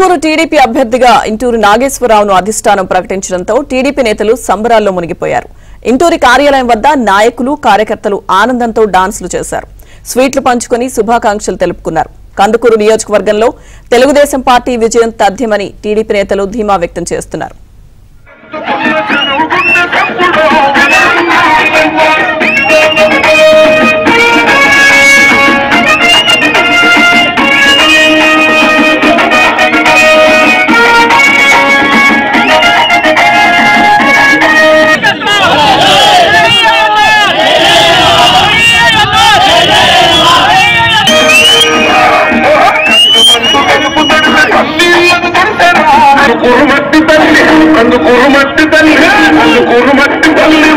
Kandukur TDP అభ్యర్థిగా ఇంటూరి నాగేశ్వరరావును అధిష్టానం ప్రకటించడంతో టీడీపీ నేతలు సంబరాల్లో మునిగిపోయారు. ఇంటూరి కార్యాలయం వద్ద నాయకులు కార్యకర్తలు ఆనందంతో డాన్సులు చేశారు. స్వీట్లు పంచుకొని శుభాకాంక్షలు తెలుపుకున్నారు. కందుకూరు నియోజకవర్గంలో తెలుగుదేశం పార్టీ విజయం తథ్యమని టీడీపీ నేతలు ధీమా వ్యక్తం చేస్తున్నారు. అందుకూరు మట్టి తల్లి